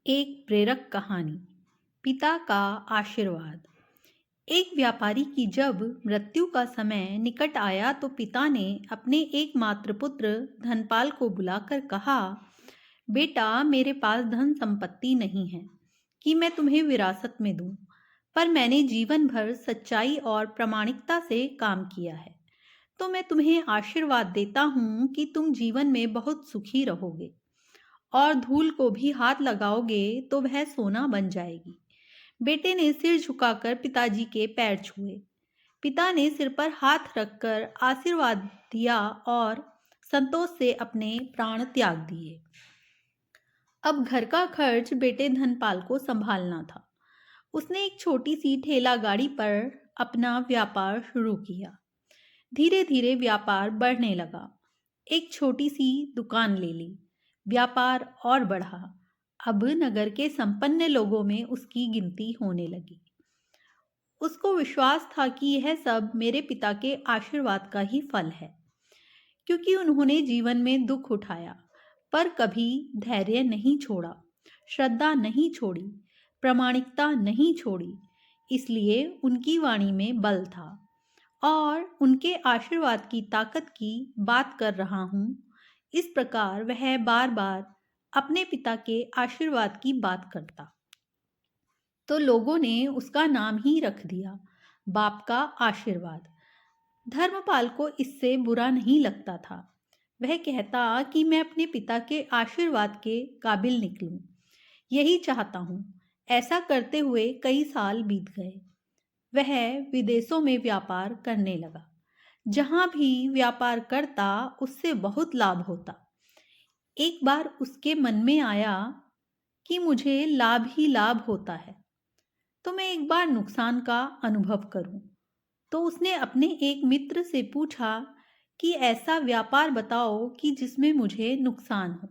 एक प्रेरक कहानी। पिता का आशीर्वाद। एक व्यापारी की जब मृत्यु का समय निकट आया तो पिता ने अपने एकमात्र पुत्र धनपाल को बुलाकर कहा, बेटा, मेरे पास धन संपत्ति नहीं है कि मैं तुम्हें विरासत में दूं, पर मैंने जीवन भर सच्चाई और प्रामाणिकता से काम किया है। तो मैं तुम्हें आशीर्वाद देता हूं कि तुम जीवन में बहुत सुखी रहोगे और धूल को भी हाथ लगाओगे तो वह सोना बन जाएगी। बेटे ने सिर झुकाकर पिताजी के पैर छुए। पिता ने सिर पर हाथ रखकर आशीर्वाद दिया और संतोष से अपने प्राण त्याग दिए। अब घर का खर्च बेटे धनपाल को संभालना था। उसने एक छोटी सी ठेला गाड़ी पर अपना व्यापार शुरू किया। धीरे धीरे व्यापार बढ़ने लगा। एक छोटी सी दुकान ले ली। व्यापार और बढ़ा। अब नगर के संपन्न लोगों में उसकी गिनती होने लगी। उसको विश्वास था कि यह सब मेरे पिता के आशीर्वाद का ही फल है, क्योंकि उन्होंने जीवन में दुख उठाया पर कभी धैर्य नहीं छोड़ा, श्रद्धा नहीं छोड़ी, प्रामाणिकता नहीं छोड़ी। इसलिए उनकी वाणी में बल था और उनके आशीर्वाद की ताकत की बात कर रहा हूँ। इस प्रकार वह बार बार अपने पिता के आशीर्वाद की बात करता तो लोगों ने उसका नाम ही रख दिया, बाप का आशीर्वाद। धर्मपाल को इससे बुरा नहीं लगता था। वह कहता कि मैं अपने पिता के आशीर्वाद के काबिल निकलूं। यही चाहता हूँ। ऐसा करते हुए कई साल बीत गए। वह विदेशों में व्यापार करने लगा। जहां भी व्यापार करता उससे बहुत लाभ होता। एक बार उसके मन में आया कि मुझे लाभ ही लाभ होता है, तो मैं एक बार नुकसान का अनुभव करूं। तो उसने अपने एक मित्र से पूछा कि ऐसा व्यापार बताओ कि जिसमें मुझे नुकसान हो।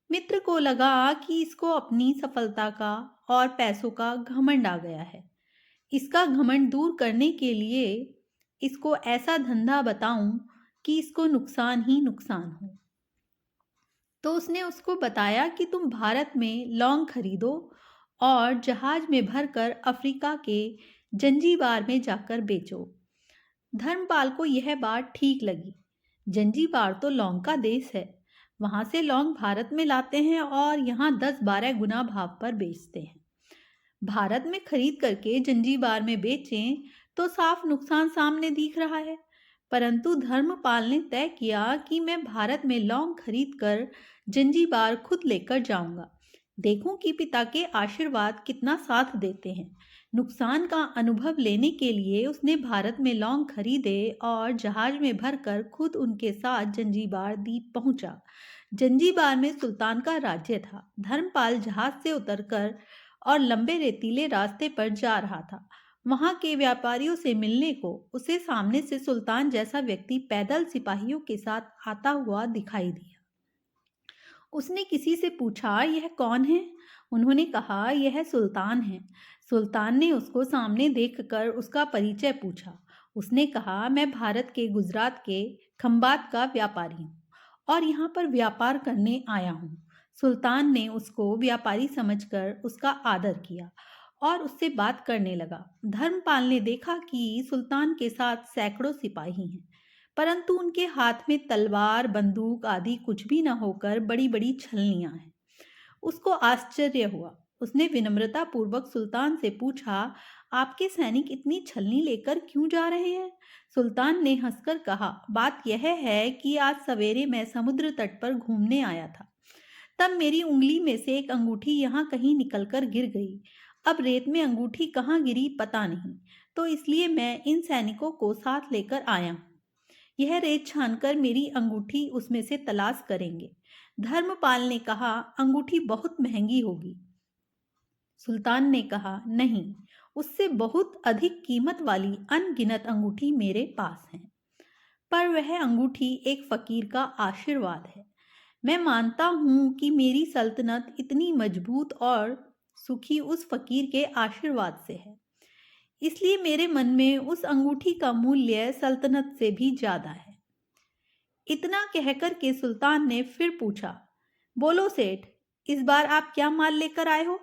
मित्र को लगा कि इसको अपनी सफलता का और पैसों का घमंड आ गया है। इसका घमंड दूर करने के लिए इसको ऐसा धंधा बताऊं कि इसको नुकसान ही नुकसान हो। तो उसने उसको बताया कि तुम भारत में लौंग खरीदो और जहाज में भरकर अफ्रीका के जंजीबार में जाकर बेचो। धर्मपाल को यह बात ठीक लगी। जंजीबार तो लौंग का देश है। वहां से लौंग भारत में लाते हैं और यहाँ 10-12 गुना भाव पर बेचते हैं। भारत में खरीद करके जंजीबार में बेचें तो साफ नुकसान सामने दिख रहा है। परंतु धर्मपाल ने तय किया कि मैं भारत में लौंग खरीद कर जंजीबार खुद लेकर जाऊंगा। देखूं कि पिता के आशीर्वाद कितना साथ देते हैं। नुकसान का अनुभव लेने के लिए उसने भारत में लौंग खरीदे और जहाज में भरकर खुद उनके साथ जंजीबार द्वीप पहुंचा। जंजीबार में सुल्तान का राज्य था। धर्मपाल जहाज से उतरकर और लंबे रेतीले रास्ते पर जा रहा था। वहां के व्यापारियों से मिलने को उसे सामने से सुल्तान जैसा व्यक्ति पैदल सिपाहियों के साथ आता हुआ दिखाई दिया। उसने किसी से पूछा, यह कौन है? उन्होंने कहा, यह सुल्तान है। सुल्तान ने उसको सामने देखकर उसका परिचय पूछा। उसने कहा, मैं भारत के गुजरात के खंबात का व्यापारी हूँ और यहाँ पर व्यापार करने आया हूँ। सुल्तान ने उसको व्यापारी समझकर उसका आदर किया और उससे बात करने लगा। धर्मपाल ने देखा कि सुल्तान के साथ सैकड़ों सिपाही हैं, परंतु उनके हाथ में तलवार, बंदूक आदि कुछ भी न होकर बड़ी बड़ी छलनियां हैं। उसको आश्चर्य हुआ। उसने विनम्रता पूर्वक सुल्तान से पूछा, आपके सैनिक इतनी छलनी लेकर क्यों जा रहे हैं? सुल्तान ने हंसकर कहा, बात यह है कि आज सवेरे मैं समुद्र तट पर घूमने आया था। तब मेरी उंगली में से एक अंगूठी यहाँ कहीं निकलकर गिर गई। अब रेत में अंगूठी कहाँ गिरी पता नहीं, तो इसलिए मैं इन सैनिकों को साथ लेकर आया हूँ। यह रेत छानकर मेरी अंगूठी उसमें से तलाश करेंगे। धर्मपाल ने कहा, अंगूठी बहुत महंगी होगी। सुल्तान ने कहा, नहीं, उससे बहुत अधिक कीमत वाली अनगिनत अंगूठी मेरे पास है। पर वह अंगूठी एक फकीर का आशीर्वाद है। मैं मानता हूं कि मेरी सल्तनत इतनी मजबूत और सुखी उस फकीर के आशीर्वाद से है। इसलिए मेरे मन में उस अंगूठी का मूल्य सल्तनत से भी ज्यादा है। इतना कहकर के सुल्तान ने फिर पूछा, बोलो सेठ, इस बार आप क्या माल लेकर आए हो?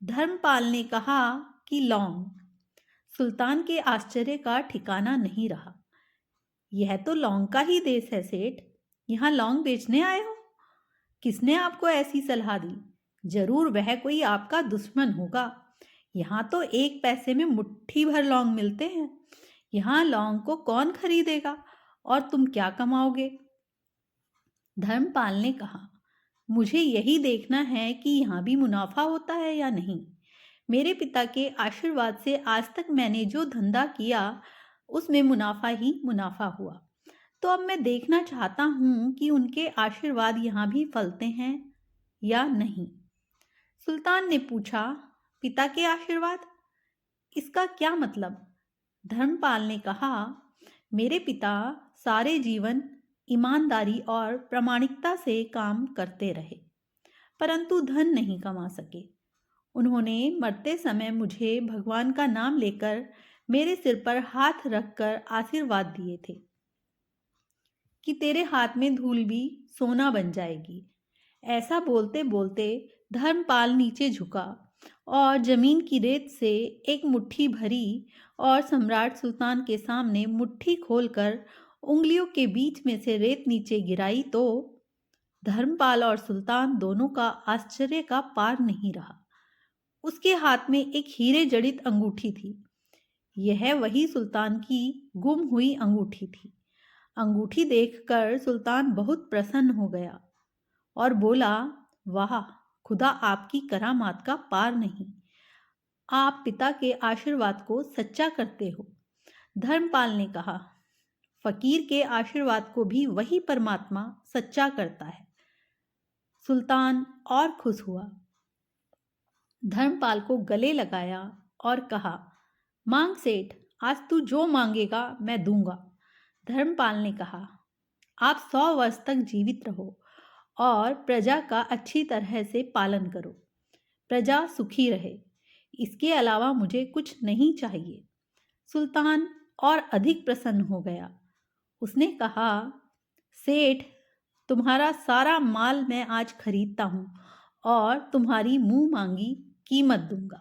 धर्मपाल ने कहा कि लौंग। सुल्तान के आश्चर्य का ठिकाना नहीं रहा। यह तो लौंग का ही देश है सेठ, यहाँ लौंग बेचने आए हो? किसने आपको ऐसी सलाह दी? जरूर वह कोई आपका दुश्मन होगा। यहाँ तो 1 पैसे में मुट्ठी भर लौंग मिलते हैं। यहाँ लौंग को कौन खरीदेगा और तुम क्या कमाओगे? धर्मपाल ने कहा, मुझे यही देखना है कि यहाँ भी मुनाफा होता है या नहीं। मेरे पिता के आशीर्वाद से आज तक मैंने जो धंधा किया उसमें मुनाफा ही मुनाफा हुआ। तो अब मैं देखना चाहता हूँ कि उनके आशीर्वाद यहाँ भी फलते हैं या नहीं। सुल्तान ने पूछा, पिता के आशीर्वाद? इसका क्या मतलब? धर्मपाल ने कहा, मेरे पिता सारे जीवन ईमानदारी और प्रामाणिकता से काम करते रहे, परंतु धन नहीं कमा सके। उन्होंने मरते समय मुझे भगवान का नाम लेकर मेरे सिर पर हाथ रखकर आशीर्वाद दिए थे कि तेरे हाथ में धूल भी सोना बन जाएगी। ऐसा बोलते बोलते धर्मपाल नीचे झुका और जमीन की रेत से एक मुट्ठी भरी और सम्राट सुल्तान के सामने मुट्ठी खोलकर उंगलियों के बीच में से रेत नीचे गिराई तो धर्मपाल और सुल्तान दोनों का आश्चर्य का पार नहीं रहा। उसके हाथ में एक हीरे जड़ित अंगूठी थी। यह वही सुल्तान की गुम हुई अंगूठी थी। अंगूठी देखकर सुल्तान बहुत प्रसन्न हो गया और बोला, वाह, खुदा आपकी करामात का पार नहीं। आप पिता के आशीर्वाद को सच्चा करते हो। धर्मपाल ने कहा, फकीर के आशीर्वाद को भी वही परमात्मा सच्चा करता है। सुल्तान और खुश हुआ। धर्मपाल को गले लगाया और कहा, मांग सेठ, आज तू जो मांगेगा मैं दूंगा। धर्मपाल ने कहा, आप 100 वर्ष तक जीवित रहो और प्रजा का अच्छी तरह से पालन करो। प्रजा सुखी रहे, इसके अलावा मुझे कुछ नहीं चाहिए। सुल्तान और अधिक प्रसन्न हो गया। उसने कहा, सेठ, तुम्हारा सारा माल मैं आज खरीदता हूँ और तुम्हारी मुंह मांगी कीमत दूंगा।